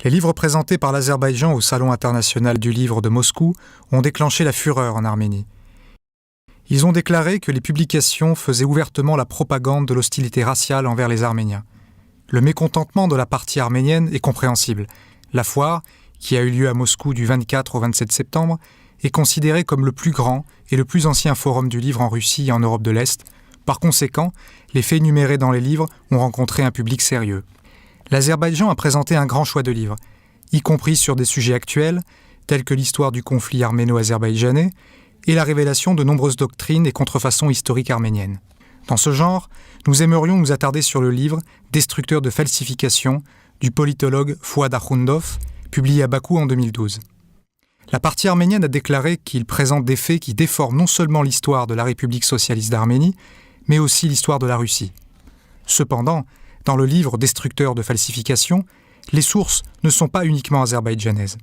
Les livres présentés par l'Azerbaïdjan au Salon international du livre de Moscou ont déclenché la fureur en Arménie. Ils ont déclaré que les publications faisaient ouvertement la propagande de l'hostilité raciale envers les Arméniens. Le mécontentement de la partie arménienne est compréhensible. La foire, qui a eu lieu à Moscou du 24 au 27 septembre, est considérée comme le plus grand et le plus ancien forum du livre en Russie et en Europe de l'Est. Par conséquent, les faits énumérés dans les livres ont rencontré un public sérieux. L'Azerbaïdjan a présenté un grand choix de livres, y compris sur des sujets actuels, tels que l'histoire du conflit arméno-azerbaïdjanais et la révélation de nombreuses doctrines et contrefaçons historiques arméniennes. Dans ce genre, nous aimerions nous attarder sur le livre « Destructeur de falsification » du politologue Fouad Akhundov, publié à Bakou en 2012. La partie arménienne a déclaré qu'il présente des faits qui déforment non seulement l'histoire de la République socialiste d'Arménie, mais aussi l'histoire de la Russie. Cependant, dans le livre « Destructeur de falsification », les sources ne sont pas uniquement azerbaïdjanaises.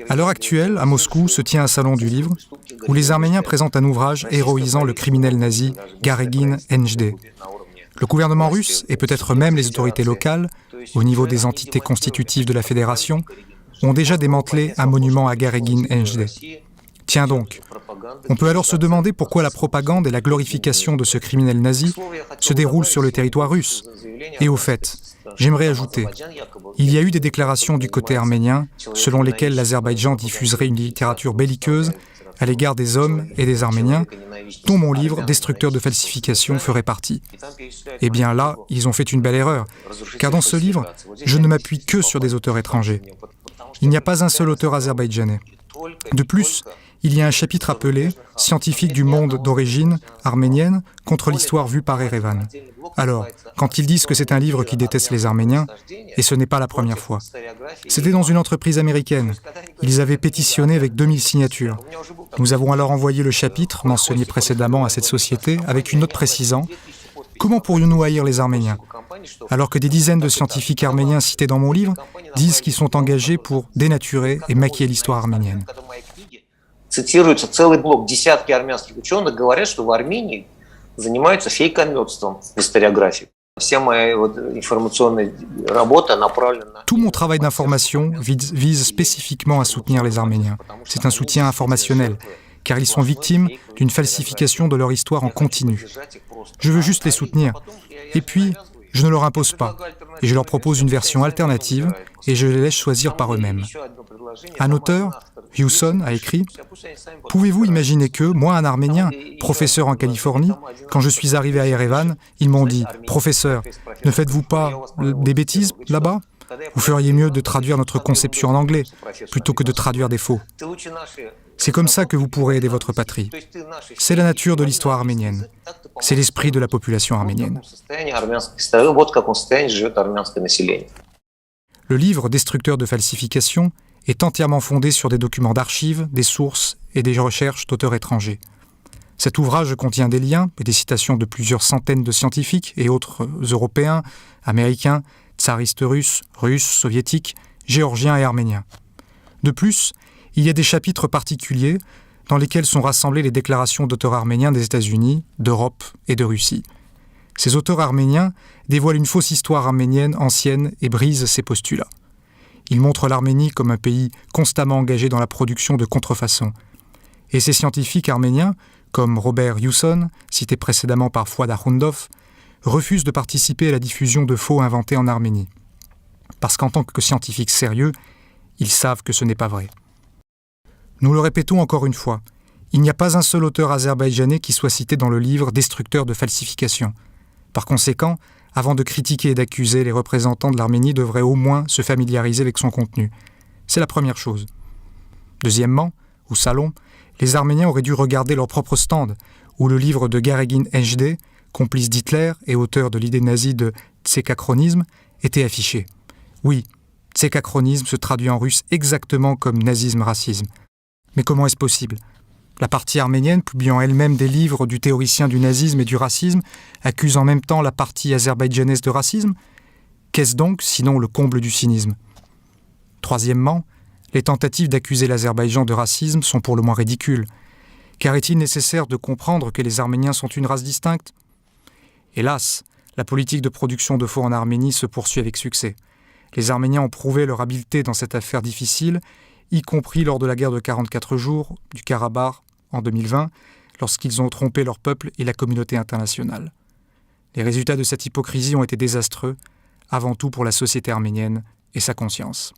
À l'heure actuelle, à Moscou, se tient un salon du livre où les Arméniens présentent un ouvrage héroïsant le criminel nazi Garegin NJD. Le gouvernement russe, et peut-être même les autorités locales, au niveau des entités constitutives de la fédération, ont déjà démantelé un monument à Garegin NJD. Tiens donc, on peut alors se demander pourquoi la propagande et la glorification de ce criminel nazi se déroulent sur le territoire russe. Et au fait, j'aimerais ajouter, il y a eu des déclarations du côté arménien selon lesquelles l'Azerbaïdjan diffuserait une littérature belliqueuse à l'égard des hommes et des Arméniens, dont mon livre, Destructeur de falsification, ferait partie. Eh bien là, ils ont fait une belle erreur, car dans ce livre, je ne m'appuie que sur des auteurs étrangers. Il n'y a pas un seul auteur azerbaïdjanais. De plus, il y a un chapitre appelé « Scientifiques du monde d'origine arménienne contre l'histoire vue par Erevan ». Alors, quand ils disent que c'est un livre qui déteste les Arméniens, et ce n'est pas la première fois. C'était dans une entreprise américaine. Ils avaient pétitionné avec 2000 signatures. Nous avons alors envoyé le chapitre mentionné précédemment à cette société avec une note précisant « Comment pourrions-nous haïr les Arméniens ?» alors que des dizaines de scientifiques arméniens cités dans mon livre disent qu'ils sont engagés pour dénaturer et maquiller l'histoire arménienne. Цитируется целый блок, десятки армянских ученых говорят, что в Армении занимаются фейкомётством в историографии. Вся моя информационная работа направлена на... Tout mon travail d'information vise spécifiquement à soutenir les Arméniens. C'est un soutien informationnel, car ils sont victimes d'une falsification de leur histoire en continu. Je veux juste les soutenir. Et puis, je ne leur impose pas, et je leur propose une version alternative, et je les laisse choisir par eux-mêmes. Un auteur, Yuson, a écrit « Pouvez-vous imaginer que, moi, un Arménien, professeur en Californie, quand je suis arrivé à Erevan, ils m'ont dit « Professeur, ne faites-vous pas des bêtises là-bas ? Vous feriez mieux de traduire notre conception en anglais, plutôt que de traduire des faux. C'est comme ça que vous pourrez aider votre patrie. C'est la nature de l'histoire arménienne. C'est l'esprit de la population arménienne. » Le livre « Destructeur de falsification » est entièrement fondé sur des documents d'archives, des sources et des recherches d'auteurs étrangers. Cet ouvrage contient des liens et des citations de plusieurs centaines de scientifiques et autres Européens, Américains, tsaristes russes, soviétiques, géorgiens et arméniens. De plus, il y a des chapitres particuliers dans lesquels sont rassemblées les déclarations d'auteurs arméniens des États-Unis, d'Europe et de Russie. Ces auteurs arméniens dévoilent une fausse histoire arménienne ancienne et brisent ces postulats. Ils montrent l'Arménie comme un pays constamment engagé dans la production de contrefaçons. Et ces scientifiques arméniens, comme Robert Yuson, cité précédemment par Fouad Akhundov, refusent de participer à la diffusion de faux inventés en Arménie. Parce qu'en tant que scientifiques sérieux, ils savent que ce n'est pas vrai. Nous le répétons encore une fois, il n'y a pas un seul auteur azerbaïdjanais qui soit cité dans le livre « Destructeur de falsification ». Par conséquent, avant de critiquer et d'accuser, les représentants de l'Arménie devraient au moins se familiariser avec son contenu. C'est la première chose. Deuxièmement, au salon, les Arméniens auraient dû regarder leur propre stand, où le livre de Garegin NJD, complice d'Hitler et auteur de l'idée nazie de tsékachronisme, était affiché. Oui, tsékachronisme se traduit en russe exactement comme nazisme-racisme. Mais comment est-ce possible ? La partie arménienne, publiant elle-même des livres du théoricien du nazisme et du racisme, accuse en même temps la partie azerbaïdjanaise de racisme ? Qu'est-ce donc, sinon le comble du cynisme ? Troisièmement, les tentatives d'accuser l'Azerbaïdjan de racisme sont pour le moins ridicules. Car est-il nécessaire de comprendre que les Arméniens sont une race distincte ? Hélas, La politique de production de faux en Arménie se poursuit avec succès. Les Arméniens ont prouvé leur habileté dans cette affaire difficile, y compris lors de la guerre de 44 jours du Karabakh en 2020, lorsqu'ils ont trompé leur peuple et la communauté internationale. Les résultats de cette hypocrisie ont été désastreux, avant tout pour la société arménienne et sa conscience.